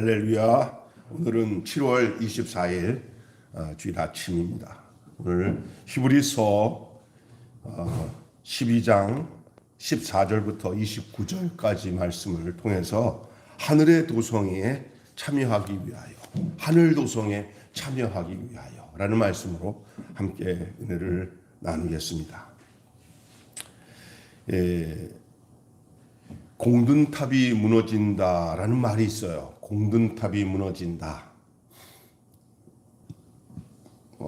할렐루야. 오늘은 7월 24일 주일 아침입니다. 오늘 히브리서 12장 14절부터 29절까지 말씀을 통해서 하늘의 도성에 참여하기 위하여, 하늘 도성에 참여하기 위하여 라는 말씀으로 함께 은혜를 나누겠습니다. 공든탑이 무너진다라는 말이 있어요. 공든탑이 무너진다.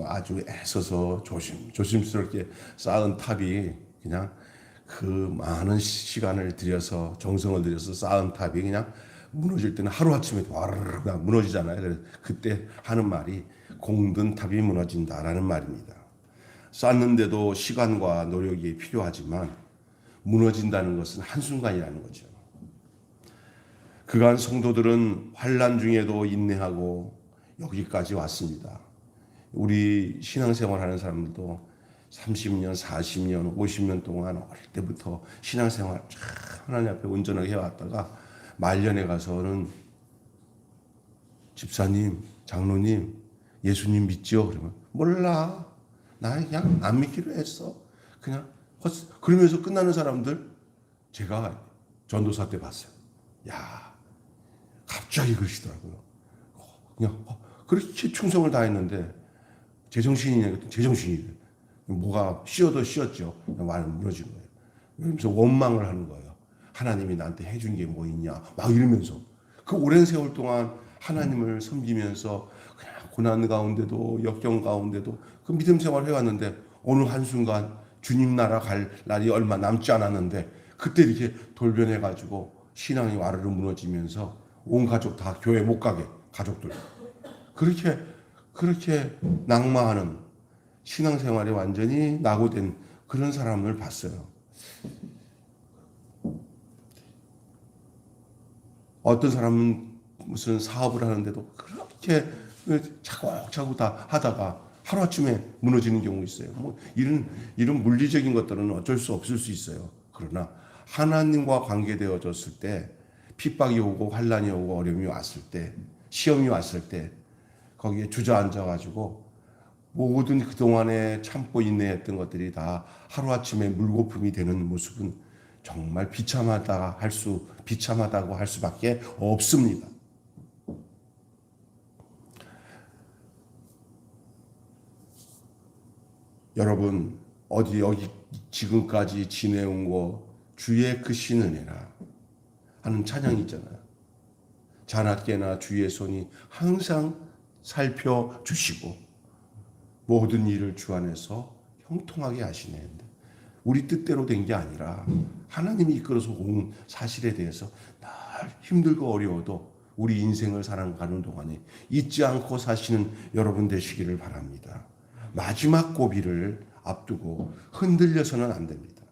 아주 애써서 조심스럽게 쌓은 탑이 그냥 그 많은 시간을 들여서 정성을 들여서 쌓은 탑이 그냥 무너질 때는 하루아침에 와르르 무너지잖아요. 그래서 그때 하는 말이 공든탑이 무너진다라는 말입니다. 쌓는데도 시간과 노력이 필요하지만 무너진다는 것은 한순간이라는 거죠. 그간 성도들은 환난 중에도 인내하고 여기까지 왔습니다. 우리 신앙생활 하는 사람들도 30년, 40년, 50년 동안 어릴 때부터 신앙생활 하나님 앞에 온전하게 해왔다가 말년에 가서는 집사님, 장로님, 예수님 믿죠? 그러면 몰라. 나 그냥 안 믿기로 했어. 그냥 그러면서 끝나는 사람들 제가 전도사 때 봤어요. 야, 갑자기 그러시더라고요. 그냥 그렇게 충성을 다했는데 제정신이냐 그랬더니 제정신이래. 뭐가 씌어도 씌었죠. 말은 무너진 거예요. 그러면서 원망을 하는 거예요. 하나님이 나한테 해준 게 뭐 있냐 막 이러면서 그 오랜 세월 동안 하나님을 섬기면서 그냥 고난 가운데도 역경 가운데도 그 믿음 생활을 해왔는데 어느 한순간 주님 나라 갈 날이 얼마 남지 않았는데 그때 이렇게 돌변해가지고 신앙이 와르르 무너지면서 온 가족 다 교회 못 가게 가족들 그렇게 낙마하는 신앙생활에 완전히 낙오된 그런 사람을 봤어요. 어떤 사람은 무슨 사업을 하는데도 그렇게 차곡차곡 다 하다가 하루아침에 무너지는 경우 있어요. 뭐 이런 물리적인 것들은 어쩔 수 없을 수 있어요. 그러나 하나님과 관계되어졌을 때 핍박이 오고 환난이 오고 어려움이 왔을 때 시험이 왔을 때 거기에 주저앉아가지고 모든 그동안에 참고 인내했던 것들이 다 하루아침에 물거품이 되는 모습은 정말 비참하다고 할 수밖에 없습니다. 여러분 여기 지금까지 지내온 거 주의 크신 은혜라 하는 찬양이 있잖아요. 자나깨나 주의 손이 항상 살펴주시고 모든 일을 주 안에서 형통하게 하시네. 우리 뜻대로 된 게 아니라 하나님이 이끌어서 온 사실에 대해서 늘 힘들고 어려워도 우리 인생을 살아가는 동안에 잊지 않고 사시는 여러분 되시기를 바랍니다. 마지막 고비를 앞두고 흔들려서는 안 됩니다.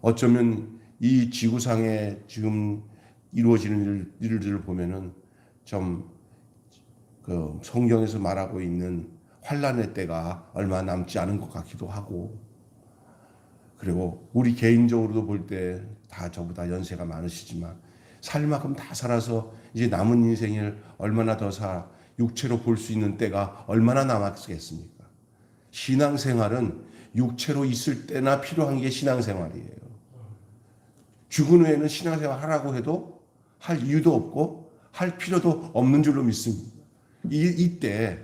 어쩌면 이 지구상에 지금 이루어지는 일들을 보면은 좀 그 성경에서 말하고 있는 환난의 때가 얼마 남지 않은 것 같기도 하고, 그리고 우리 개인적으로도 볼 때 다 저보다 연세가 많으시지만 살 만큼 다 살아서 이제 남은 인생을 얼마나 더 육체로 볼 수 있는 때가 얼마나 남았겠습니까? 신앙생활은 육체로 있을 때나 필요한 게 신앙생활이에요. 죽은 후에는 신앙생활 하라고 해도 할 이유도 없고 할 필요도 없는 줄로 믿습니다. 이때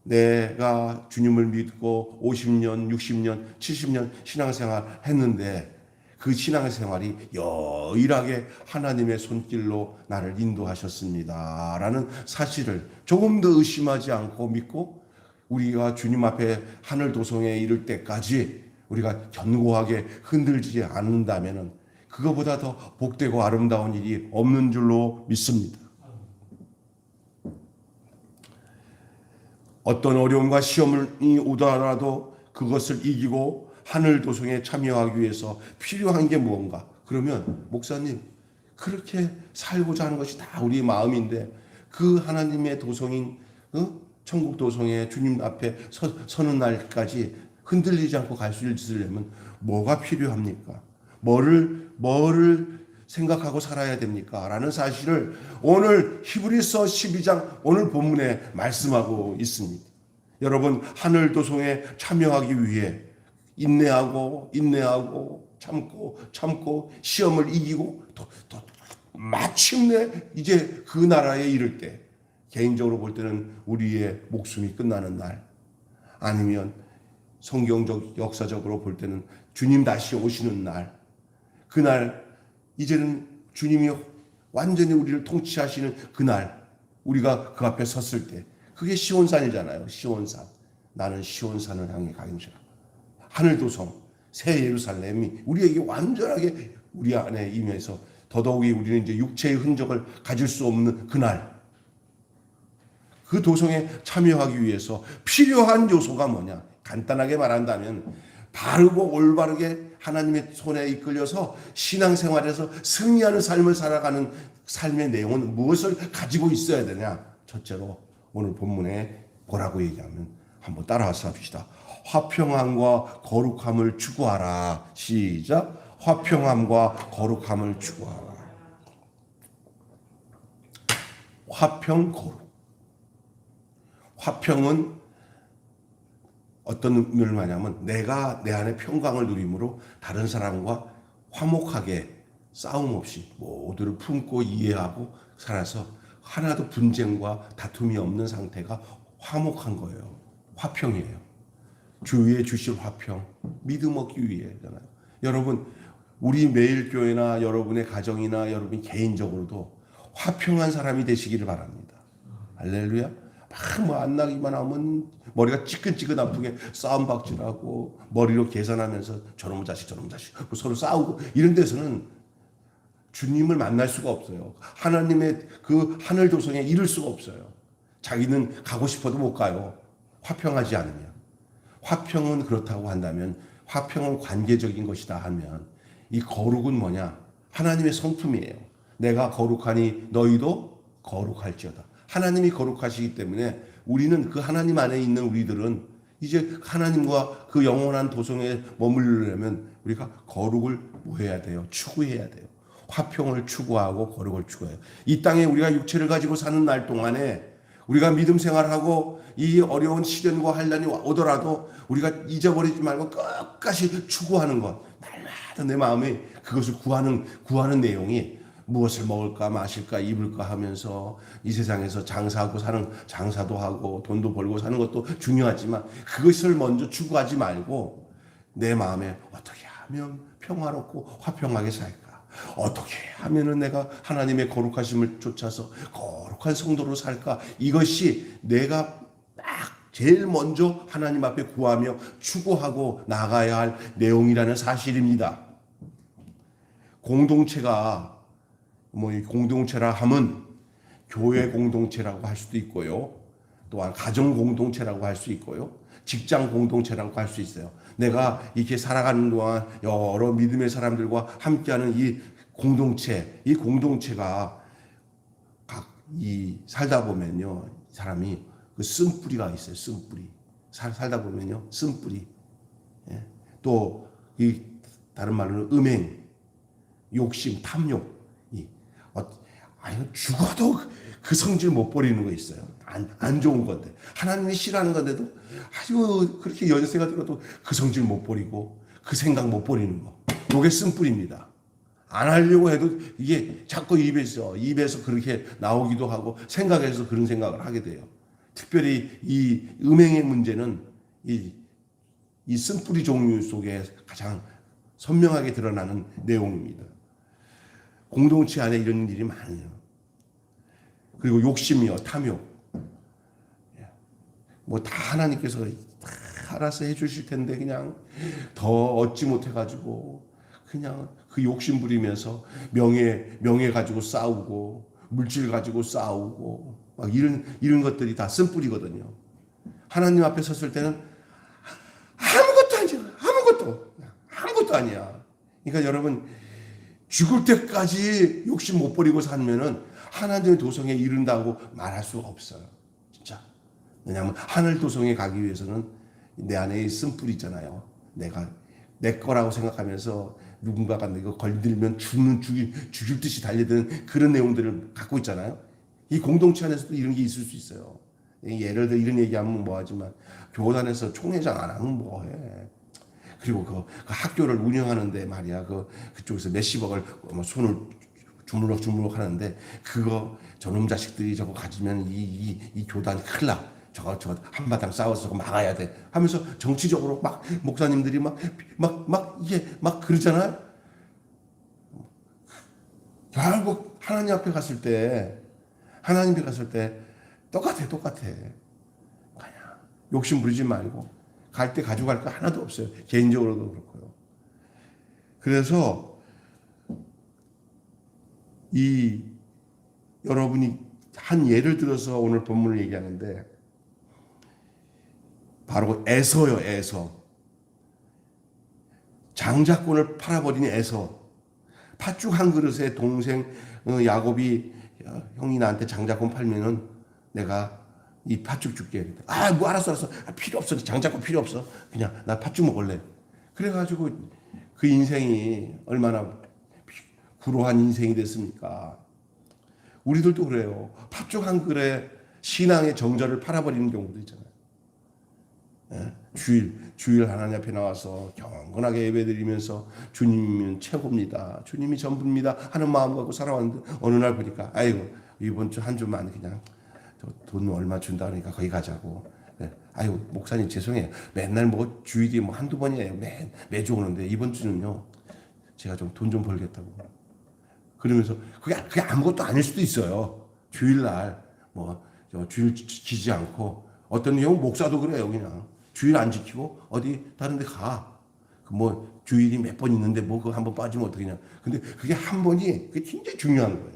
내가 주님을 믿고 50년, 60년, 70년 신앙생활 했는데 그 신앙생활이 여일하게 하나님의 손길로 나를 인도하셨습니다 라는 사실을 조금 더 의심하지 않고 믿고 우리가 주님 앞에 하늘 도성에 이를 때까지 우리가 견고하게 흔들지 않는다면 그거보다 더 복되고 아름다운 일이 없는 줄로 믿습니다. 어떤 어려움과 시험이 오더라도 그것을 이기고 하늘 도성에 참여하기 위해서 필요한 게 무언가? 그러면 목사님 그렇게 살고자 하는 것이 다 우리의 마음인데 그 하나님의 도성인 천국 도성에 주님 앞에 서는 날까지 흔들리지 않고 갈 수 있으려면 뭐가 필요합니까? 뭐를 생각하고 살아야 됩니까? 라는 사실을 오늘 히브리서 12장 오늘 본문에 말씀하고 있습니다. 여러분, 하늘 도성에 참여하기 위해 인내하고 참고 시험을 이기고 또 마침내 이제 그 나라에 이를 때, 개인적으로 볼 때는 우리의 목숨이 끝나는 날, 아니면 성경적 역사적으로 볼 때는 주님 다시 오시는 날, 그날 이제는 주님이 완전히 우리를 통치하시는 그날, 우리가 그 앞에 섰을 때, 그게 시온산이잖아요. 시온산. 나는 시온산을 향해 가겠노라. 하늘도성 새 예루살렘이 우리에게 완전하게 우리 안에 임해서 더더욱이 우리는 이제 육체의 흔적을 가질 수 없는 그날, 그 도성에 참여하기 위해서 필요한 요소가 뭐냐? 간단하게 말한다면 바르고 올바르게 하나님의 손에 이끌려서 신앙생활에서 승리하는 삶을 살아가는 삶의 내용은 무엇을 가지고 있어야 되냐? 첫째로 오늘 본문에 뭐라고 얘기하면 한번 따라와서 합시다. 화평함과 거룩함을 추구하라. 시작. 화평함과 거룩함을 추구하라. 화평, 거룩. 화평은 어떤 의미를 말하냐면 내가 내 안에 평강을 누림으로 다른 사람과 화목하게 싸움 없이 모두를 품고 이해하고 살아서 하나도 분쟁과 다툼이 없는 상태가 화목한 거예요. 화평이에요. 주위에 주실 화평, 믿음 얻기 위해잖아요. 여러분, 우리 매일교회나 여러분의 가정이나 여러분 개인적으로도 화평한 사람이 되시기를 바랍니다. 할렐루야. 막 안 나기만 하면 머리가 찌끈찌끈 아프게 싸움박질하고 머리로 계산하면서 저놈의 자식 서로 싸우고 이런 데서는 주님을 만날 수가 없어요. 하나님의 그 하늘 도성에 이를 수가 없어요. 자기는 가고 싶어도 못 가요. 화평하지 않으면. 화평은 그렇다고 한다면, 화평은 관계적인 것이다 하면 이 거룩은 뭐냐? 하나님의 성품이에요. 내가 거룩하니 너희도 거룩할지어다. 하나님이 거룩하시기 때문에 우리는 그 하나님 안에 있는 우리들은 이제 하나님과 그 영원한 도성에 머무르려면 우리가 거룩을 뭐 해야 돼요? 추구해야 돼요. 화평을 추구하고 거룩을 추구해요. 이 땅에 우리가 육체를 가지고 사는 날 동안에 우리가 믿음 생활하고 이 어려운 시련과 환난이 오더라도 우리가 잊어버리지 말고 끝까지 추구하는 것. 날마다 내 마음에 그것을 구하는 내용이 무엇을 먹을까 마실까 입을까 하면서 이 세상에서 장사하고 사는 장사도 하고 돈도 벌고 사는 것도 중요하지만 그것을 먼저 추구하지 말고 내 마음에 어떻게 하면 평화롭고 화평하게 살까? 어떻게 하면은 내가 하나님의 거룩하심을 쫓아서 거룩한 성도로 살까? 이것이 내가 딱 제일 먼저 하나님 앞에 구하며 추구하고 나가야 할 내용이라는 사실입니다. 공동체가 이 공동체라 함은 교회 공동체라고 할 수도 있고요. 또한 가정 공동체라고 할 수 있고요. 직장 공동체라고 할 수 있어요. 내가 이렇게 살아가는 동안 여러 믿음의 사람들과 함께하는 이 공동체가 살다 보면요. 사람이 그 쓴뿌리가 있어요. 쓴뿌리. 살다 보면요. 쓴뿌리. 예. 또 다른 말로는 음행, 욕심, 탐욕. 죽어도 그 성질 못 버리는 거 있어요. 안 좋은 건데. 하나님이 싫어하는 건데도 아주 그렇게 연세가 들어도 그 성질 못 버리고 그 생각 못 버리는 거. 이게 쓴뿌리입니다. 안 하려고 해도 이게 자꾸 입에서 그렇게 나오기도 하고 생각해서 그런 생각을 하게 돼요. 특별히 이 음행의 문제는 이 쓴뿌리 종류 속에 가장 선명하게 드러나는 내용입니다. 공동체 안에 이런 일이 많아요. 그리고 욕심이요, 탐욕. 다 하나님께서 다 알아서 해주실 텐데 그냥 더 얻지 못해가지고 그냥 그 욕심 부리면서 명예 가지고 싸우고 물질 가지고 싸우고 막 이런 것들이 다 쓴뿌리거든요. 하나님 앞에 섰을 때는 아무것도 아니야. 그러니까 여러분 죽을 때까지 욕심 못 버리고 살면은 하나님의 도성에 이른다고 말할 수가 없어요. 진짜. 왜냐하면 하늘 도성에 가기 위해서는 내 안에 쓴뿌리 있잖아요. 내가 내 거라고 생각하면서 누군가가 이거 걸리면 죽일 듯이 달려드는 그런 내용들을 갖고 있잖아요. 이 공동체 안에서도 이런 게 있을 수 있어요. 예를 들어 이런 얘기하면 뭐하지만 교단에서 총회장 안 하면 뭐해. 그리고 그 학교를 운영하는데 말이야 그쪽에서 몇십억을 손을 주물럭 하는데 그거 저놈 자식들이 저거 가지면 이 교단이 큰일 나. 저거 한바탕 싸워서 막아야 돼 하면서 정치적으로 막 목사님들이 이게 막 그러잖아요. 결국 하나님 앞에 갔을 때 똑같아. 그냥 욕심 부리지 말고 갈 때 가져갈 거 하나도 없어요. 개인적으로도 그렇고요. 그래서 여러분이 한 예를 들어서 오늘 본문을 얘기하는데 바로 에서요. 에서. 장자권을 팔아버린 에서. 팥죽 한 그릇에 동생 야곱이 형이 나한테 장자권 팔면은 내가 이 팥죽 줄게. 뭐 알았어. 필요 없어. 장자권 필요 없어. 그냥 나 팥죽 먹을래. 그래가지고 그 인생이 얼마나 구로한 인생이 됐습니까? 우리들도 그래요. 팥죽 한 그릇에 신앙의 정절을 팔아버리는 경우도 있잖아요. 주일 하나님 앞에 나와서 경건하게 예배드리면서 주님은 최고입니다. 주님이 전부입니다. 하는 마음 갖고 살아왔는데 어느 날 보니까 아이고 이번 주 한 주만 그냥 돈 얼마 준다 그러니까 거기 가자고. 아이고 목사님 죄송해요. 맨날 주일이 한두 번이에요. 매주 오는데 이번 주는요 제가 좀 돈 좀 벌겠다고. 그러면서 그게 아무것도 아닐 수도 있어요. 주일날 주일 지키지 않고 어떤 경우 목사도 그래요. 그냥 주일 안 지키고 어디 다른 데 가. 주일이 몇 번 있는데 그거 한 번 빠지면 어떡하냐. 근데 그게 한 번이 그게 굉장히 중요한 거예요.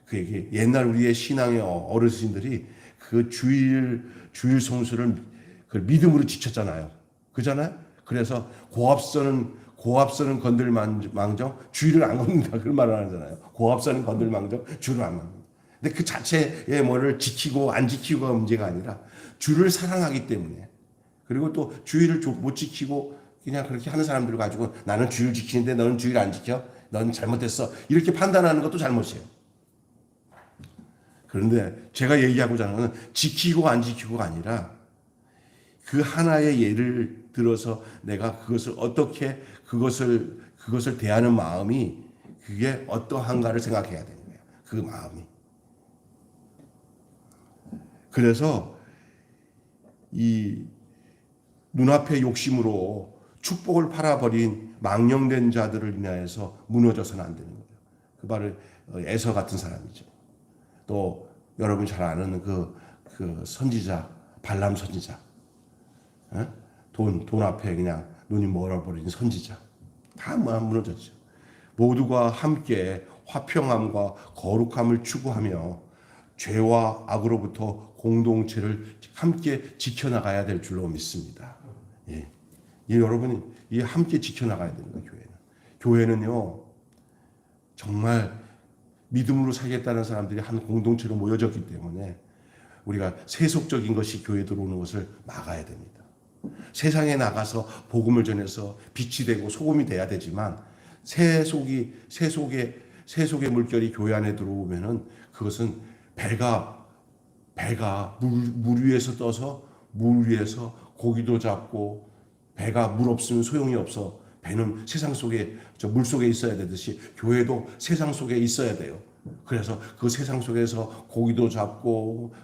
그게 옛날 우리의 신앙의 어르신들이 그 주일 성수를 그 믿음으로 지켰잖아요. 그잖아요? 그래서 고압선은 건들 망정 주일을 안 걷는다. 그런 말을 하잖아요. 고압선은 건들 망정 주를 안 걷는다. 근데 그 자체의 뭐를 지키고 안 지키고가 문제가 아니라 주를 사랑하기 때문에 그리고 또 주일을 못 지키고 그냥 그렇게 하는 사람들을 가지고 나는 주일 지키는데 너는 주일 안 지켜? 넌 잘못했어. 이렇게 판단하는 것도 잘못이에요. 그런데 제가 얘기하고자 하는 건 지키고 안 지키고가 아니라 그 하나의 예를 들어서 내가 어떻게 그것을 대하는 마음이 그게 어떠한가를 생각해야 되는 거예요. 그 마음이. 그래서 이 눈앞의 욕심으로 축복을 팔아버린 망령된 자들을 인하여서 무너져서는 안 되는 거예요. 그 바로 에서 같은 사람이죠. 또 여러분 잘 아는 그 선지자 발람 선지자. 돈 앞에 그냥 눈이 멀어버린 선지자. 다 무너졌죠. 모두가 함께 화평함과 거룩함을 추구하며 죄와 악으로부터 공동체를 함께 지켜나가야 될 줄로 믿습니다. 예. 여러분이 함께 지켜나가야 됩니다. 교회는요 정말 믿음으로 살겠다는 사람들이 한 공동체로 모여졌기 때문에 우리가 세속적인 것이 교회에 들어오는 것을 막아야 됩니다. 세상에 나가서 복음을 전해서 빛이 되고 소금이 돼야 되지만 세속의 물결이 교회 안에 들어오면은 그것은 배가 물 위에서 떠서 물 위에서 고기도 잡고 배가 물 없으면 소용이 없어. 배는 세상 속에 물 속에 있어야 되듯이 교회도 세상 속에 있어야 돼요. 그래서 그 세상 속에서 고기도 잡고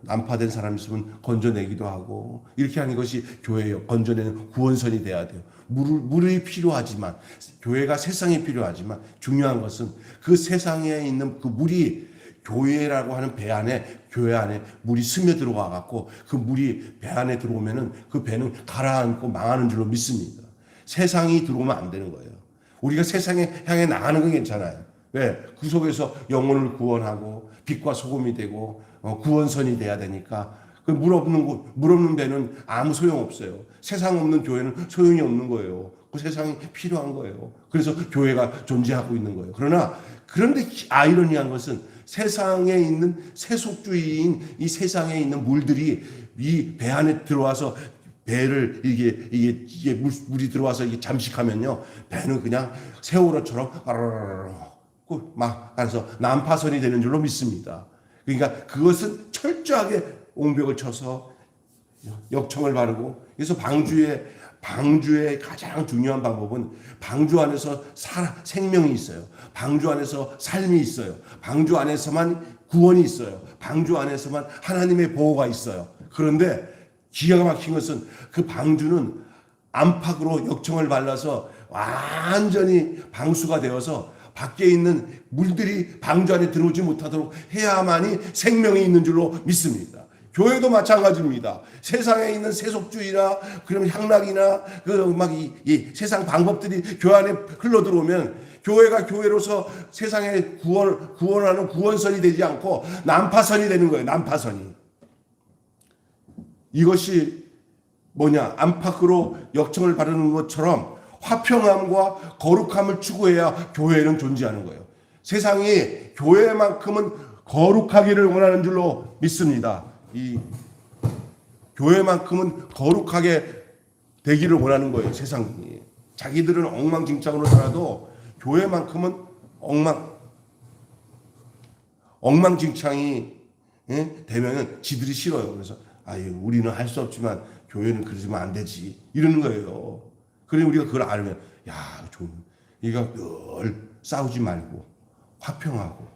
난파된 사람 있으면 건져내기도 하고 이렇게 하는 것이 교회예요. 건져내는 구원선이 돼야 돼요. 물이 필요하지만 교회가 세상에 필요하지만 중요한 것은 그 세상에 있는 그 물이 교회라고 하는 교회 안에 물이 스며들어와 갖고 그 물이 배 안에 들어오면은 그 배는 가라앉고 망하는 줄로 믿습니다. 세상이 들어오면 안 되는 거예요. 우리가 세상에 향해 나가는 건 괜찮아요. 왜? 그 속에서 영혼을 구원하고 빛과 소금이 되고 구원선이 돼야 되니까 그 물 없는 배는 아무 소용 없어요. 세상 없는 교회는 소용이 없는 거예요. 그 세상이 필요한 거예요. 그래서 교회가 존재하고 있는 거예요. 그런데 아이러니한 것은 세상에 있는 세속주의인 이 세상에 있는 물들이 이 배 안에 들어와서 배를 이게 물이 들어와서 이게 잠식하면요, 배는 그냥 세월호처럼 막 가서 난파선이 되는 줄로 믿습니다. 그러니까 그것은 철저하게 옹벽을 쳐서 역청을 바르고, 그래서 방주의 가장 중요한 방법은 방주 안에서 생명이 있어요. 방주 안에서 삶이 있어요. 방주 안에서만 구원이 있어요. 방주 안에서만 하나님의 보호가 있어요. 그런데 기가 막힌 것은 그 방주는 안팎으로 역청을 발라서 완전히 방수가 되어서 밖에 있는 물들이 방주 안에 들어오지 못하도록 해야만이 생명이 있는 줄로 믿습니다. 교회도 마찬가지입니다. 세상에 있는 세속주의나 그런 향락이나 이 세상 방법들이 교회 안에 흘러 들어오면 교회가 교회로서 세상에 구원하는 구원선이 되지 않고 난파선이 되는 거예요. 난파선이. 이것이 뭐냐? 안팎으로 역청을 바르는 것처럼 화평함과 거룩함을 추구해야 교회는 존재하는 거예요. 세상이 교회만큼은 거룩하기를 원하는 줄로 믿습니다. 이 교회만큼은 거룩하게 되기를 원하는 거예요. 세상이. 자기들은 엉망진창으로 살아도 교회만큼은 엉망진창이 되면은 지들이 싫어요. 그래서 우리는 할 수 없지만 교회는 그러지면 안 되지 이러는 거예요. 그래 우리가 그걸 알면 이가 늘 싸우지 말고 화평하고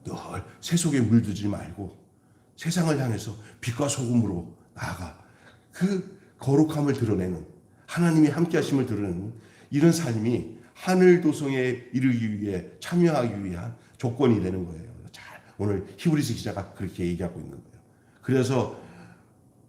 늘 세속에 물들지 말고 세상을 향해서 빛과 소금으로 나아가 그 거룩함을 드러내는, 하나님이 함께하심을 드러내는 이런 삶이 하늘 도성에 이르기 위해 참여하기 위한 조건이 되는 거예요. 오늘 히브리서 기자가 그렇게 얘기하고 있는 거예요. 그래서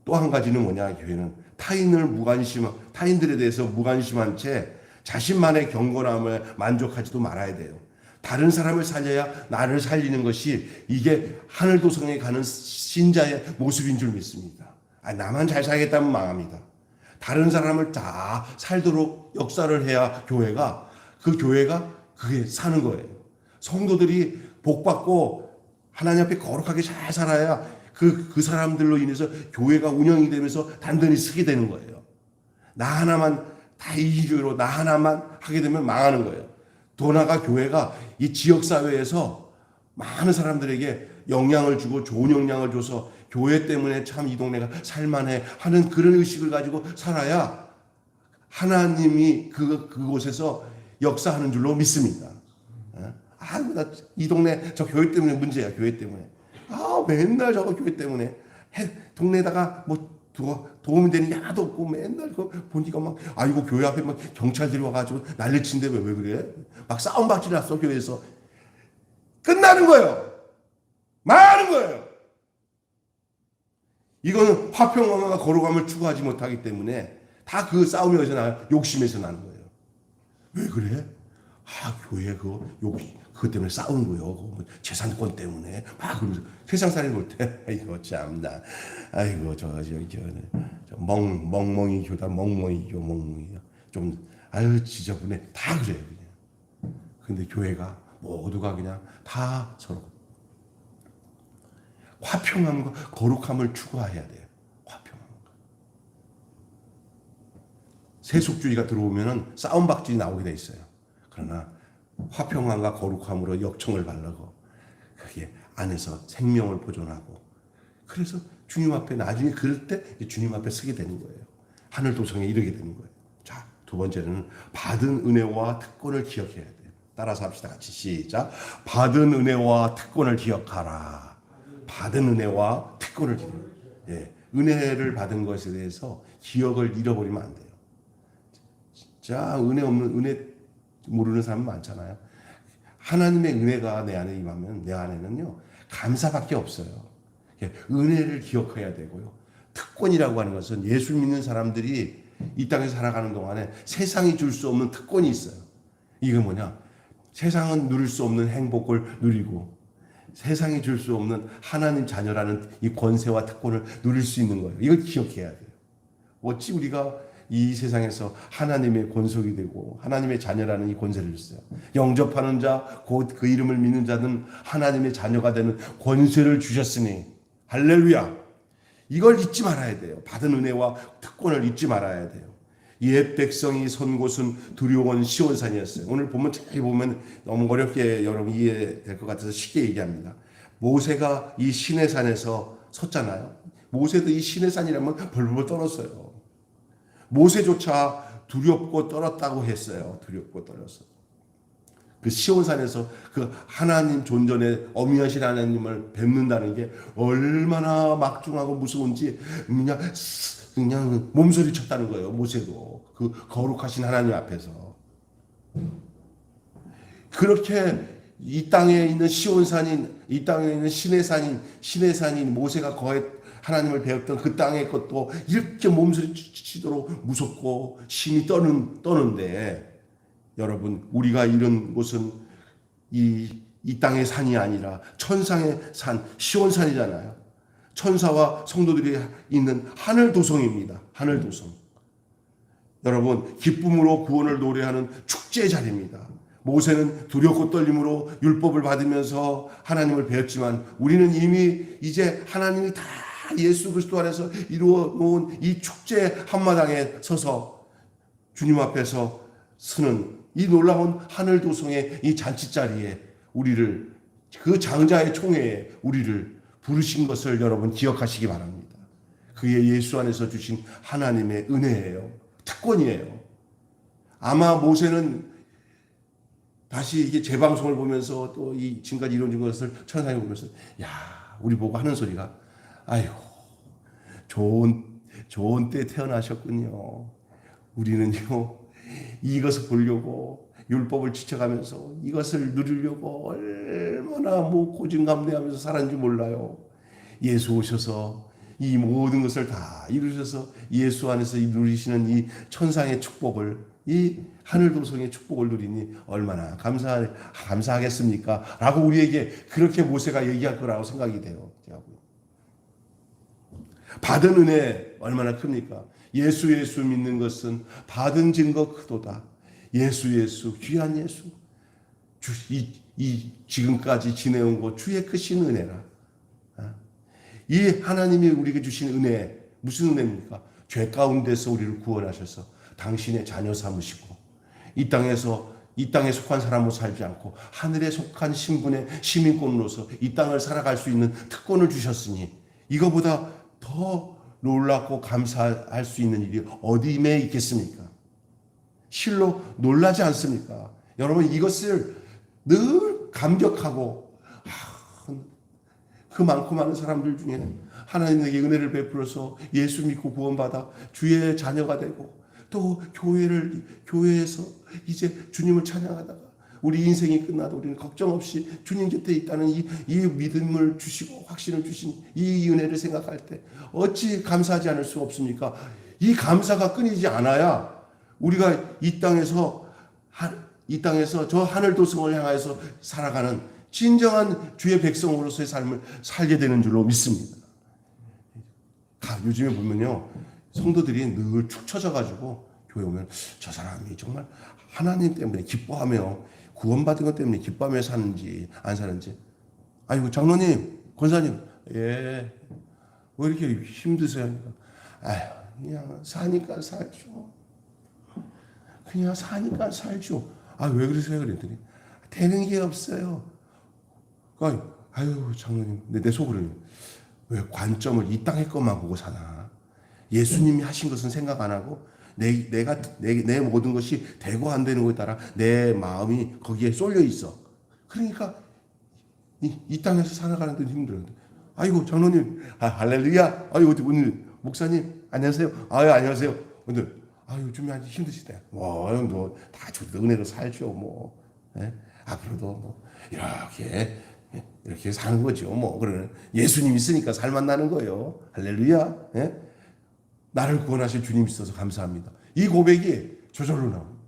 또 한 가지는 뭐냐? 교회는 타인들에 대해서 무관심한 채 자신만의 경건함을 만족하지도 말아야 돼요. 다른 사람을 살려야 나를 살리는 것이 이게 하늘 도성에 가는 신자의 모습인 줄 믿습니다. 나만 잘 살겠다면 망합니다. 다른 사람을 다 살도록 역사를 해야 교회가 그게 사는 거예요. 성도들이 복받고 하나님 앞에 거룩하게 잘 살아야 그 사람들로 인해서 교회가 운영이 되면서 단단히 서게 되는 거예요. 나 하나만 다 이기적으로 나 하나만 하게 되면 망하는 거예요. 더 나아가 교회가 이 지역사회에서 많은 사람들에게 영향을 주고 좋은 영향을 줘서 교회 때문에 참 이 동네가 살만해 하는 그런 의식을 가지고 살아야 하나님이 그곳에서 역사하는 줄로 믿습니다. 나 이 동네 저 교회 때문에 문제야. 교회 때문에. 맨날 저거 교회 때문에 동네에다가 도움이 되는 게 하나도 없고 맨날 그거 보니까 이거 교회 앞에 경찰들이 와가지고 난리친데 왜 그래? 막 싸움박질 났어. 교회에서. 끝나는 거예요. 망하는 거예요. 이거는 화평함과 거룩함을 추구하지 못하기 때문에 다 그 싸움이 어디서 나요? 욕심에서 나는 거예요. 왜 그래? 교회 그것 때문에 싸우는 거예요. 재산권 때문에 그러면서 세상 사람이 볼 때 이거 참나, 저 멍멍이 교다, 멍멍이 좀 지저분해. 다 그래요 그냥. 근데 교회가 모두가 그냥 다 서로 화평함과 거룩함을 추구해야 돼요. 화평함과. 세속주의가 들어오면은 싸움박질이 나오게 돼 있어요. 그러나 화평함과 거룩함으로 역청을 바르고 그게 안에서 생명을 보존하고, 그래서 주님 앞에 나중에 그럴 때 주님 앞에 서게 되는 거예요. 하늘 도성에 이르게 되는 거예요. 자, 두 번째는 받은 은혜와 특권을 기억해야 돼요. 따라서 합시다. 같이 시작. 받은 은혜와 특권을 기억하라. 받은 은혜와 특권을 기억해야 돼요. 은혜를 받은 것에 대해서 기억을 잃어버리면 안 돼요. 진짜 은혜 모르는 사람 많잖아요. 하나님의 은혜가 내 안에 임하면 내 안에는요 감사밖에 없어요. 은혜를 기억해야 되고요. 특권이라고 하는 것은 예수 믿는 사람들이 이 땅에 살아가는 동안에 세상이 줄 수 없는 특권이 있어요. 이게 뭐냐? 세상은 누릴 수 없는 행복을 누리고 세상이 줄 수 없는 하나님 자녀라는 이 권세와 특권을 누릴 수 있는 거예요. 이걸 기억해야 돼요. 어찌 우리가 이 세상에서 하나님의 권속이 되고 하나님의 자녀라는 이 권세를 줬어요. 영접하는 자, 곧 그 이름을 믿는 자는 하나님의 자녀가 되는 권세를 주셨으니 할렐루야. 이걸 잊지 말아야 돼요. 받은 은혜와 특권을 잊지 말아야 돼요. 옛 백성이 선 곳은 두려운 시온산이었어요. 오늘 보면 자세히 보면 너무 어렵게 여러분 이해될 것 같아서 쉽게 얘기합니다. 모세가 이 시내산에서 섰잖아요. 모세도 이 시내산이라면 벌벌 떨었어요. 모세조차 두렵고 떨었다고 했어요. 두렵고 떨었어. 그 시온산에서 그 하나님 존전에 어미하신 하나님을 뵙는다는 게 얼마나 막중하고 무서운지 그냥 몸소리 쳤다는 거예요. 모세도 그 거룩하신 하나님 앞에서. 그렇게 이 땅에 있는 시온산인, 이 땅에 있는 시내산인 모세가 하나님을 배웠던 그 땅의 것도 이렇게 몸소리 치도록 무섭고 심히 떠는데, 여러분, 우리가 이런 곳은 이 땅의 산이 아니라 천상의 산, 시온산이잖아요. 천사와 성도들이 있는 하늘 도성입니다. 하늘 도성. 여러분, 기쁨으로 구원을 노래하는 축제의 자리입니다. 모세는 두렵고 떨림으로 율법을 받으면서 하나님을 배웠지만 우리는 이미 이제 하나님이 다 예수 그리스도 안에서 이루어 놓은 이 축제 한마당에 서서 주님 앞에서 서는 이 놀라운 하늘 도성의 이 잔치자리에 우리를, 그 장자의 총회에 우리를 부르신 것을 여러분 기억하시기 바랍니다. 그의 예수 안에서 주신 하나님의 은혜예요. 특권이에요. 아마 모세는 다시 이게 재방송을 보면서 또 이 지금까지 이루어진 것을 천상에 보면서 우리 보고 하는 소리가 아이고 좋은 때 태어나셨군요. 우리는요 이것을 보려고 율법을 지켜가면서 이것을 누리려고 얼마나 고진감대하면서 살았는지 몰라요. 예수 오셔서 이 모든 것을 다 이루셔서 예수 안에서 누리시는 이 천상의 축복을, 이 하늘 도성의 축복을 누리니 얼마나 감사하겠습니까? 라고 우리에게 그렇게 모세가 얘기할 거라고 생각이 돼요. 받은 은혜 얼마나 큽니까? 예수 믿는 것은 받은 증거 크도다. 예수 귀한 예수, 이 지금까지 지내온 것 주의 크신 은혜라. 이 하나님이 우리에게 주신 은혜, 무슨 은혜입니까? 죄 가운데서 우리를 구원하셔서 당신의 자녀 삼으시고 이 땅에 속한 사람으로 살지 않고 하늘에 속한 신분의 시민권으로서 이 땅을 살아갈 수 있는 특권을 주셨으니 이거보다 더 놀랍고 감사할 수 있는 일이 어디에 있겠습니까? 실로 놀라지 않습니까? 여러분, 이것을 늘 감격하고 그 많고 많은 사람들 중에 하나님에게 은혜를 베풀어서 예수 믿고 구원받아 주의 자녀가 되고 또 교회에서 이제 주님을 찬양하다가 우리 인생이 끝나도 우리는 걱정 없이 주님 곁에 있다는 이 믿음을 주시고 확신을 주신 이 은혜를 생각할 때 어찌 감사하지 않을 수 없습니까? 이 감사가 끊이지 않아야 우리가 이 땅에서 저 하늘 도성을 향해서 살아가는 진정한 주의 백성으로서의 삶을 살게 되는 줄로 믿습니다. 요즘에 보면요, 성도들이 늘 축 처져가지고 교회 오면 저 사람이 정말 하나님 때문에 기뻐하며 구원받은 것 때문에 기뻐하며 사는지 안 사는지. 아이고 장로님, 권사님, 왜 이렇게 힘드세요? 그냥 사니까 살죠. 그냥 사니까 살죠. 왜 그러세요? 그랬더니 되는 게 없어요. 장로님, 내 속으로는 왜 관점을 이 땅의 것만 보고 사나? 예수님이 하신 것은 생각 안 하고 내 모든 것이 되고 안 되는 것에 따라 내 마음이 거기에 쏠려 있어. 그러니까 이 땅에서 살아가는 데 힘들어요. 아이고 장로님, 할렐루야. 오늘 목사님 안녕하세요. 안녕하세요. 오늘 요즘에 아주 힘드시다. 다 주도 은혜로 살죠. 앞으로도 이렇게 사는 거죠. 그러는 예수님 있으니까 살만 나는 거예요. 할렐루야. 나를 구원하실 주님 있어서 감사합니다. 이 고백이 저절로 나옵니다.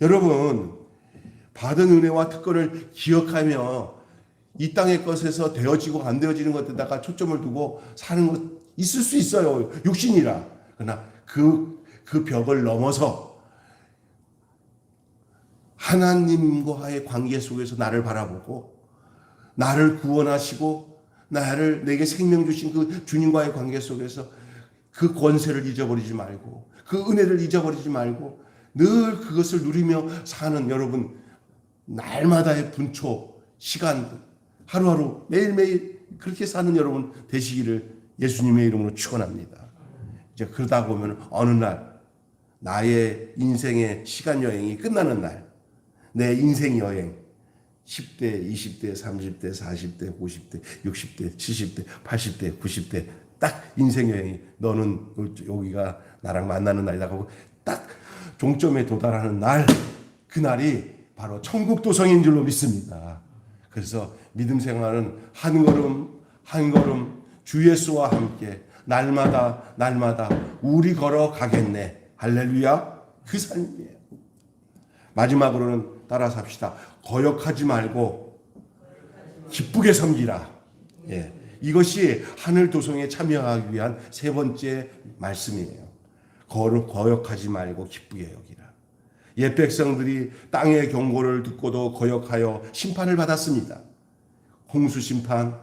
여러분, 받은 은혜와 특권을 기억하며 이 땅의 것에서 되어지고 안 되어지는 것에다가 초점을 두고 사는 것 있을 수 있어요. 육신이라. 그러나 그 벽을 넘어서 하나님과의 관계 속에서 나를 바라보고 나를 구원하시고 내게 생명 주신 그 주님과의 관계 속에서 그 권세를 잊어버리지 말고 그 은혜를 잊어버리지 말고 늘 그것을 누리며 사는 여러분, 날마다의 분초 시간 하루하루 매일매일 그렇게 사는 여러분 되시기를 예수님의 이름으로 축원합니다. 이제 그러다 보면 어느 날 나의 인생의 시간 여행이 끝나는 날, 내 인생 여행 10대, 20대, 30대, 40대, 50대, 60대, 70대, 80대, 90대 딱 인생 여행이 너는 여기가 나랑 만나는 날이다 하고 딱 종점에 도달하는 날, 그날이 바로 천국 도성인 줄로 믿습니다. 그래서 믿음 생활은 한 걸음 한 걸음 주 예수와 함께 날마다 우리 걸어가겠네. 할렐루야. 그 삶이에요. 마지막으로는 따라 삽시다. 거역하지 말고 기쁘게 섬기라. 예, 이것이 하늘 도성에 참여하기 위한 세 번째 말씀이에요. 거역하지 말고 기쁘게 여기라. 옛 백성들이 땅의 경고를 듣고도 거역하여 심판을 받았습니다. 홍수 심판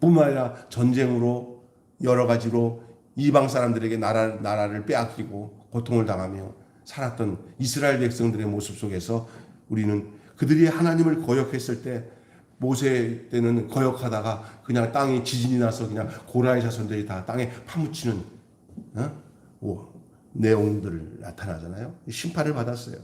뿐만 아니라 전쟁으로 여러 가지로 이방 사람들에게 나라를 빼앗기고 고통을 당하며 살았던 이스라엘 백성들의 모습 속에서 우리는 그들이 하나님을 거역했을 때, 모세 때는 거역하다가 그냥 땅에 지진이 나서 그냥 고라의 자손들이 다 땅에 파묻히는 내용들 나타나잖아요. 심판을 받았어요.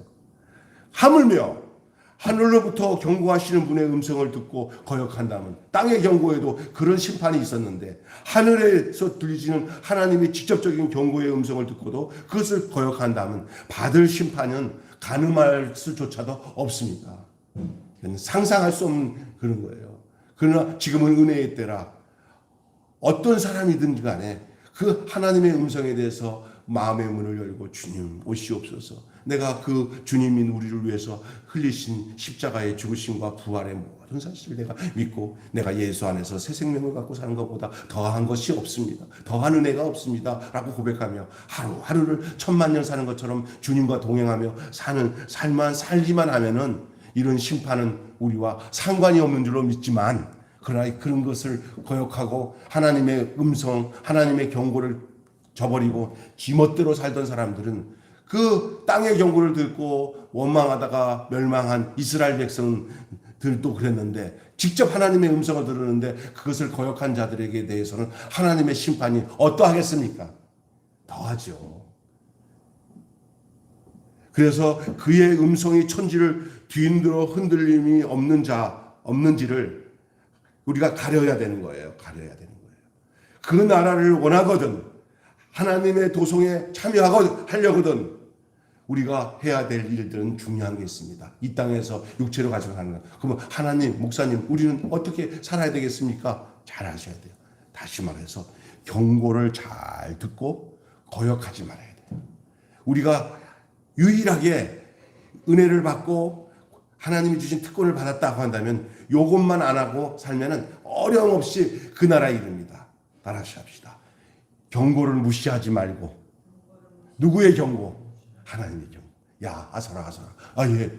하물며 하늘로부터 경고하시는 분의 음성을 듣고 거역한다면, 땅의 경고에도 그런 심판이 있었는데 하늘에서 들리시는 하나님의 직접적인 경고의 음성을 듣고도 그것을 거역한다면 받을 심판은 가늠할 수조차도 없습니다. 상상할 수 없는 그런 거예요. 그러나 지금은 은혜의 때라 어떤 사람이든지 간에 그 하나님의 음성에 대해서 마음의 문을 열고 주님 오시옵소서. 내가 그 주님인 우리를 위해서 흘리신 십자가의 죽으심과 부활의 모든 사실을 내가 믿고 내가 예수 안에서 새 생명을 갖고 사는 것보다 더한 것이 없습니다. 더한 은혜가 없습니다. 라고 고백하며 하루하루를 천만 년 사는 것처럼 주님과 동행하며 사는 삶만 살기만 하면은 이런 심판은 우리와 상관이 없는 줄로 믿지만, 그러나 그런 것을 거역하고 하나님의 음성, 하나님의 경고를 저버리고 지멋대로 살던 사람들은 그 땅의 경고를 듣고 원망하다가 멸망한 이스라엘 백성들도 그랬는데, 직접 하나님의 음성을 들었는데 그것을 거역한 자들에게 대해서는 하나님의 심판이 어떠하겠습니까? 더하죠. 그래서 그의 음성이 천지를 뒤흔들어 흔들림이 없는지를 우리가 가려야 되는 거예요. 가려야 되는 거예요. 그 나라를 원하거든, 하나님의 도성에 참여하려거든 우리가 해야 될 일들은 중요한 게 있습니다. 이 땅에서 육체로 가져가는 것. 그러면 하나님, 목사님, 우리는 어떻게 살아야 되겠습니까? 잘 아셔야 돼요. 다시 말해서 경고를 잘 듣고 거역하지 말아야 돼요. 우리가 유일하게 은혜를 받고 하나님이 주신 특권을 받았다고 한다면 요것만 안 하고 살면은 어려움 없이 그 나라에 이릅니다. 따라합시다. 경고를 무시하지 말고. 누구의 경고? 하나님의 경고. 야, 아서라. 예.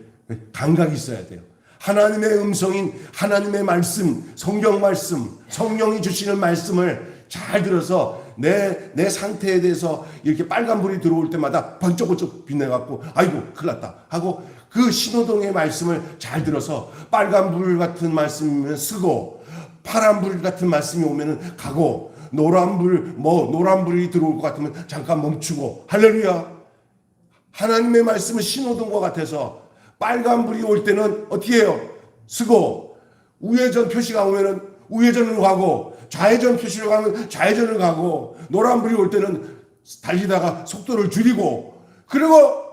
감각이 있어야 돼요. 하나님의 음성인 하나님의 말씀, 성경 말씀, 성령이 주시는 말씀을 잘 들어서 내 상태에 대해서 이렇게 빨간불이 들어올 때마다 번쩍번쩍 빛내갖고 아이고 큰일 났다 하고 그 신호등의 말씀을 잘 들어서 빨간불 같은 말씀이면 쓰고, 파란불 같은 말씀이 오면 가고, 노란불이 들어올 것 같으면 잠깐 멈추고. 할렐루야. 하나님의 말씀은 신호등과 같아서 빨간불이 올 때는 어떻게 해요? 쓰고, 우회전 표시가 오면은 우회전으로 가고, 좌회전 표시로 가면 좌회전을 가고, 노란불이 올 때는 달리다가 속도를 줄이고, 그리고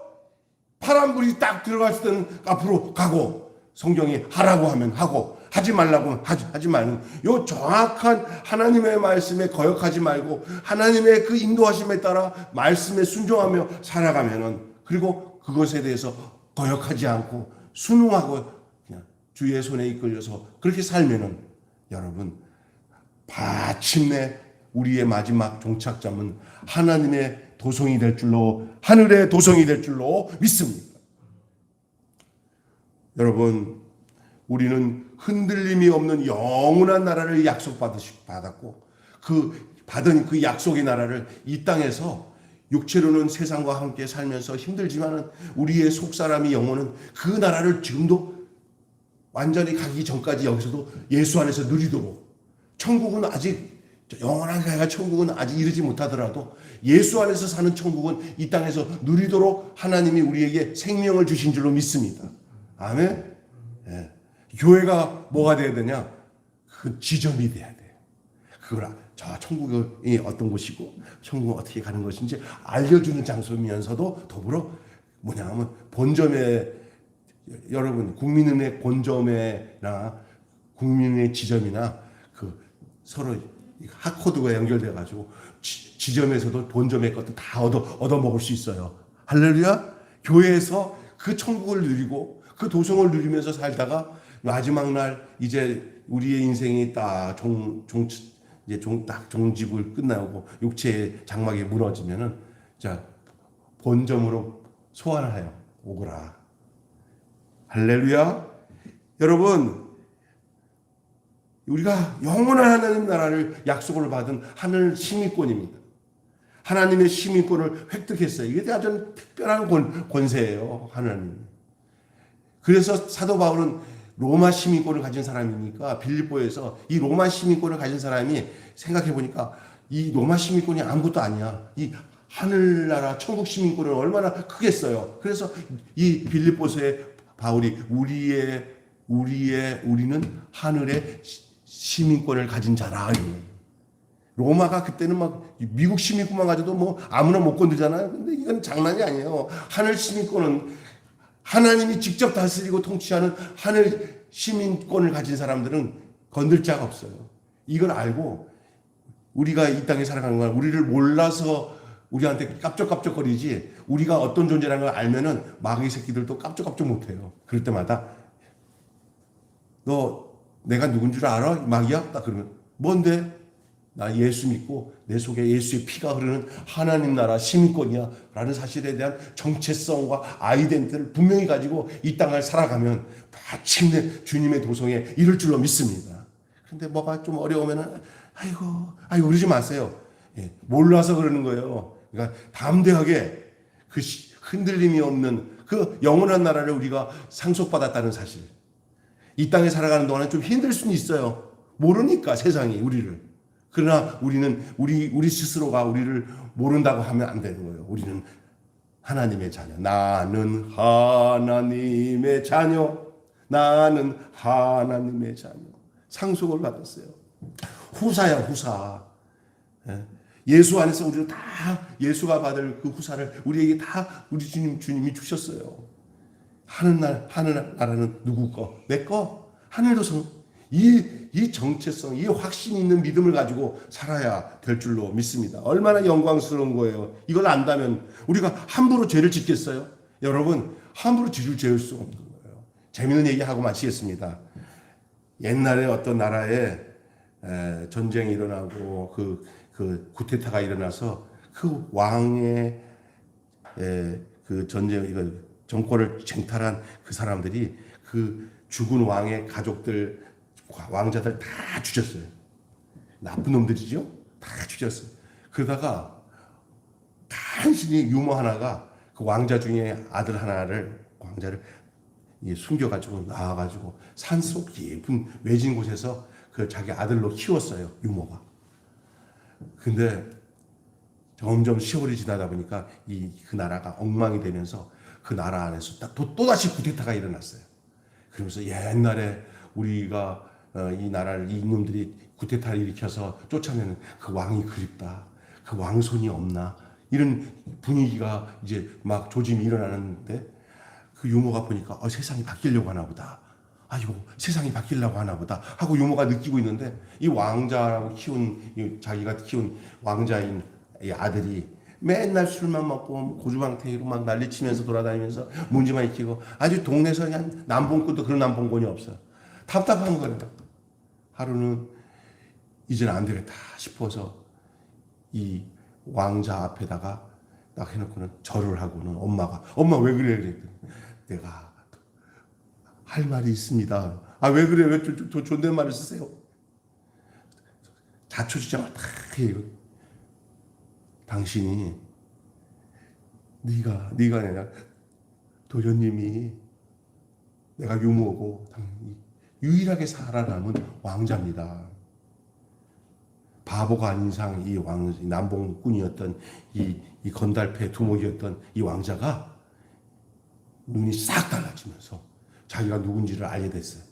파란불이 딱 들어갔을 때는 앞으로 가고, 성경이 하라고 하면 하고, 하지 말라고 하면 하지 말고, 요 정확한 하나님의 말씀에 거역하지 말고 하나님의 그 인도하심에 따라 말씀에 순종하며 살아가면은, 그리고 그것에 대해서 거역하지 않고 순응하고 그냥 주의 손에 이끌려서 그렇게 살면은, 여러분 마침내 우리의 마지막 종착점은 하나님의 도성이 될 줄로, 하늘의 도성이 될 줄로 믿습니다. 여러분, 우리는 흔들림이 없는 영원한 나라를 약속받았고 그 받은 그 약속의 나라를 이 땅에서 육체로는 세상과 함께 살면서 힘들지만은 우리의 속사람이 영혼은 그 나라를 지금도 완전히 가기 전까지 여기서도 예수 안에서 누리도록, 천국은 아직 영원하게 가야 천국은 아직 이르지 못하더라도 예수 안에서 사는 천국은 이 땅에서 누리도록 하나님이 우리에게 생명을 주신 줄로 믿습니다. 아멘. 예. 교회가 뭐가 돼야 되냐? 그 지점이 돼야 돼요. 그걸 저 천국이 어떤 곳이고 천국은 어떻게 가는 것인지 알려주는 장소면서도 더불어 뭐냐 하면 본점에, 여러분 국민은행 본점에나 국민의 지점이나 그 서로 핫코드가 연결돼 가지고 지점에서도 본점의 것도 다 얻어 먹을 수 있어요. 할렐루야. 교회에서 그 천국을 누리고 그 도성을 누리면서 살다가 마지막 날 이제 우리의 인생이 딱 종집을 끝나고 육체의 장막이 무너지면은 자 본점으로 소환하여 오거라. 할렐루야. 여러분, 우리가 영원한 하나님 나라를 약속을 받은 하늘 시민권입니다. 하나님의 시민권을 획득했어요. 이게 아주 특별한 권세예요, 하나님. 그래서 사도 바울은 로마 시민권을 가진 사람이니까 빌립보에서 이 로마 시민권을 가진 사람이 생각해 보니까 이 로마 시민권이 아무것도 아니야. 이 하늘나라 천국 시민권은 얼마나 크겠어요. 그래서 이 빌립보서에 바울이 우리는 하늘의 시민권을 가진 자라. 로마가 그때는 막 미국 시민권만 가져도 뭐 아무나 못 건드잖아요. 근데 이건 장난이 아니에요. 하늘 시민권은 하나님이 직접 다스리고 통치하는 하늘 시민권을 가진 사람들은 건들 자가 없어요. 이걸 알고 우리가 이 땅에 살아가는 건 우리를 몰라서 우리한테 깝적깝적거리지, 우리가 어떤 존재라는 걸 알면은 마귀 새끼들도 깝적깝적 못해요. 그럴 때마다 너 내가 누군 줄 알아? 마귀야? 딱 그러면 뭔데? 나 예수 믿고 내 속에 예수의 피가 흐르는 하나님 나라 시민권이야 라는 사실에 대한 정체성과 아이덴티티를 분명히 가지고 이 땅을 살아가면 마침내 주님의 도성에 이를 줄로 믿습니다. 그런데 뭐가 좀 어려우면은 아이고 그러지 마세요. 예, 몰라서 그러는 거예요. 그러니까 담대하게 그 흔들림이 없는 그 영원한 나라를 우리가 상속받았다는 사실. 이 땅에 살아가는 동안에 좀 힘들 수는 있어요. 모르니까 세상이 우리를. 그러나 우리는 우리 스스로가 우리를 모른다고 하면 안 되는 거예요. 우리는 하나님의 자녀. 나는 하나님의 자녀. 나는 하나님의 자녀. 상속을 받았어요. 후사야, 후사. 예수 안에서 우리는 다 예수가 받을 그 후사를 우리에게 다 우리 주님이 주셨어요. 하늘 나라는 누구 거? 내 거? 하늘도 이 정체성, 이 확신 있는 믿음을 가지고 살아야 될 줄로 믿습니다. 얼마나 영광스러운 거예요. 이걸 안다면 우리가 함부로 죄를 짓겠어요? 여러분, 함부로 죄를 지을 수 없는 거예요. 재미있는 얘기하고 마치겠습니다. 옛날에 어떤 나라에 전쟁이 일어나고 그 쿠데타가 일어나서 그 왕의 그 정권을 쟁탈한 그 사람들이 그 죽은 왕의 가족들, 왕자들 다 죽였어요. 나쁜 놈들이죠? 다 죽였어요. 그러다가 간신히 유모 하나가 그 왕자 중에 아들 왕자를 숨겨가지고 나와가지고 산속 깊은 외진 곳에서 그 자기 아들로 키웠어요. 유모가. 근데 점점 세월이 지나다 보니까 그 나라가 엉망이 되면서 그 나라 안에서 또다시 쿠데타가 일어났어요. 그러면서 옛날에 우리가 이 나라를 이놈들이 쿠데타를 일으켜서 쫓아내는 그 왕이 그립다. 그 왕손이 없나? 이런 분위기가 이제 막 조짐이 일어나는데 그 유모가 보니까 세상이 바뀌려고 하나 보다. 아이고 세상이 바뀌려고 하나 보다 하고 유모가 느끼고 있는데 이 왕자라고 자기가 키운 왕자인 이 아들이 맨날 술만 먹고 고주망태기로 막 난리치면서 돌아다니면서 문제만 익히고 아주 동네에서 그냥 남봉꾼도 그런 남봉꾼이 없어요. 답답한 거예요. 하루는 이제는 안 되겠다 싶어서 이 왕자 앞에다가 딱 해놓고는 절을 하고는 엄마 왜 그래? 내가 할 말이 있습니다. 아, 왜 그래? 왜 존댓말을 쓰세요? 자초지종을 다 해요. 당신이 네가 아니라 도련님이 내가 유모고 유일하게 살아남은 왕자입니다. 바보가 아닌 이상 이 남봉꾼이었던 이 건달패 두목이었던 이 왕자가 눈이 싹 달라지면서 자기가 누군지를 알게 됐어요.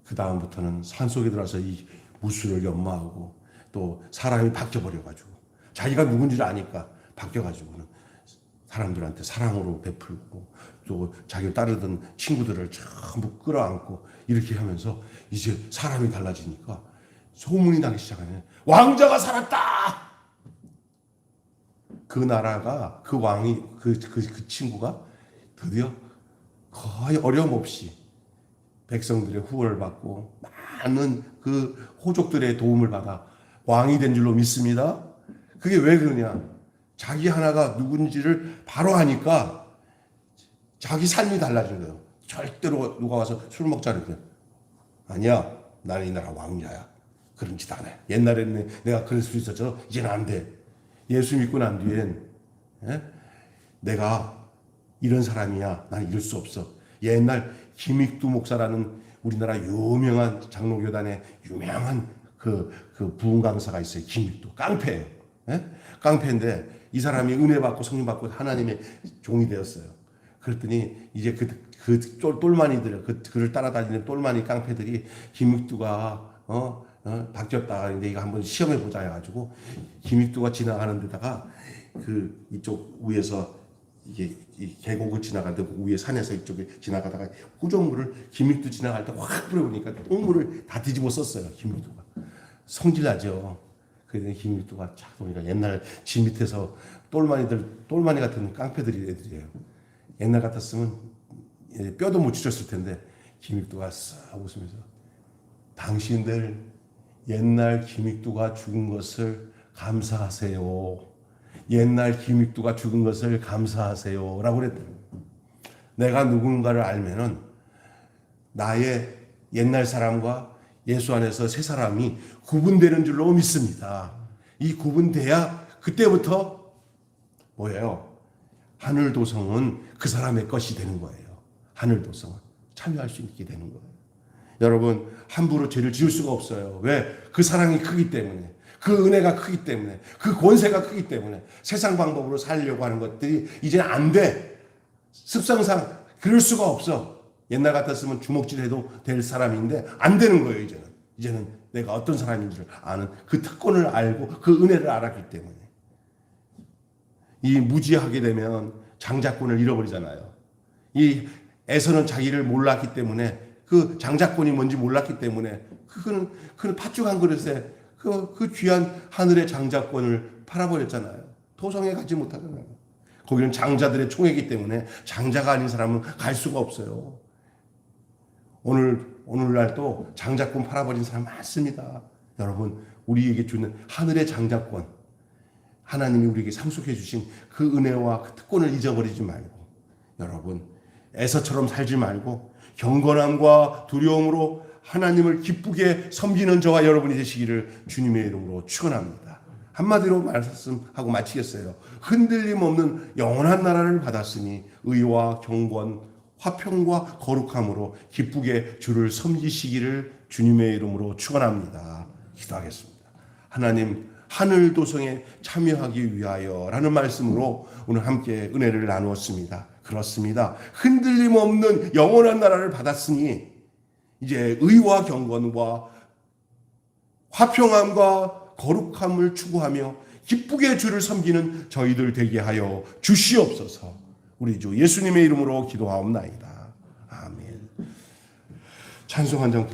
그 다음부터는 산속에 들어가서 이 무술을 연마하고 또 사람이 바뀌어버려가지고 자기가 누군지를 아니까 바뀌어가지고는 사람들한테 사랑으로 베풀고 또 자기를 따르던 친구들을 전부 끌어안고 이렇게 하면서 이제 사람이 달라지니까 소문이 나기 시작하네. 왕자가 살았다! 그 나라가 그 왕이 그 친구가 드디어 거의 어려움 없이 백성들의 후원을 받고 많은 그 호족들의 도움을 받아 왕이 된 줄로 믿습니다. 그게 왜 그러냐? 자기 하나가 누군지를 바로 아니까 자기 삶이 달라진 거예요. 절대로 누가 와서 술 먹자 그러면 아니야, 나는 이 나라 왕자야. 그런 짓 안 해. 옛날에는 내가 그럴 수 있었죠. 이제는 안 돼. 예수 믿고 난 뒤엔 내가 이런 사람이야. 난 이럴 수 없어. 옛날 김익두 목사라는 우리나라 유명한 장로교단의 유명한 그 부흥 강사가 있어요. 김익두. 깡패예요. 깡패인데 이 사람이 은혜 받고 성령 받고 하나님의 종이 되었어요. 그랬더니 이제 그 똘마니들, 그를 따라다니는 똘마니 깡패들이 김익두가 바뀌었다. 근데 이거 한번 시험해 보자 해가지고 김익두가 지나가는 데다가 그 이쪽 위에서 이게 이 계곡을 지나가는데 그 위에 산에서 이쪽에 지나가다가 구조물을 김익두 지나갈 때 확 뿌려보니까 똥물을 다 뒤집어 썼어요. 김익두가 성질나죠. 그래서 김익두가 착 보니까 옛날 집 밑에서 똘마니 같은 깡패들이 애들이에요. 옛날 같았으면 뼈도 못 치셨을 텐데 김익두가 싹 웃으면서 당신들 옛날 김익두가 죽은 것을 감사하세요. 옛날 김익두가 죽은 것을 감사하세요. 라고 그랬대요. 내가 누군가를 알면은 나의 옛날 사람과 예수 안에서 새 사람이 구분되는 줄로 믿습니다. 이 구분돼야 그때부터 뭐예요? 하늘 도성은 그 사람의 것이 되는 거예요. 하늘 도성은 참여할 수 있게 되는 거예요. 여러분, 함부로 죄를 지을 수가 없어요. 왜? 그 사랑이 크기 때문에, 그 은혜가 크기 때문에, 그 권세가 크기 때문에 세상 방법으로 살려고 하는 것들이 이제는 안 돼. 습성상 그럴 수가 없어. 옛날 같았으면 주먹질해도 될 사람인데 안 되는 거예요. 이제는 내가 어떤 사람인지를 아는 그 특권을 알고 그 은혜를 알았기 때문에. 이 무지하게 되면 장자권을 잃어버리잖아요. 이 에서는 자기를 몰랐기 때문에 그 장자권이 뭔지 몰랐기 때문에 그거는 팥죽 한 그릇에 그 귀한 하늘의 장자권을 팔아버렸잖아요. 도성에 가지 못하잖아요. 거기는 장자들의 총회이기 때문에 장자가 아닌 사람은 갈 수가 없어요. 오늘날 또 장자권 팔아버린 사람 많습니다. 여러분, 우리에게 주는 하늘의 장자권, 하나님이 우리에게 상속해 주신 그 은혜와 그 특권을 잊어버리지 말고, 여러분 에서처럼 살지 말고 경건함과 두려움으로 하나님을 기쁘게 섬기는 저와 여러분이 되시기를 주님의 이름으로 축원합니다. 한마디로 말씀하고 마치겠어요. 흔들림 없는 영원한 나라를 받았으니 의와 경건, 화평과 거룩함으로 기쁘게 주를 섬기시기를 주님의 이름으로 축원합니다. 기도하겠습니다. 하나님, 하늘 도성에 참여하기 위하여라는 말씀으로 오늘 함께 은혜를 나누었습니다. 그렇습니다. 흔들림 없는 영원한 나라를 받았으니 이제 의와 경건과 화평함과 거룩함을 추구하며 기쁘게 주를 섬기는 저희들 되게 하여 주시옵소서. 우리 주 예수님의 이름으로 기도하옵나이다. 아멘. 찬송 한 장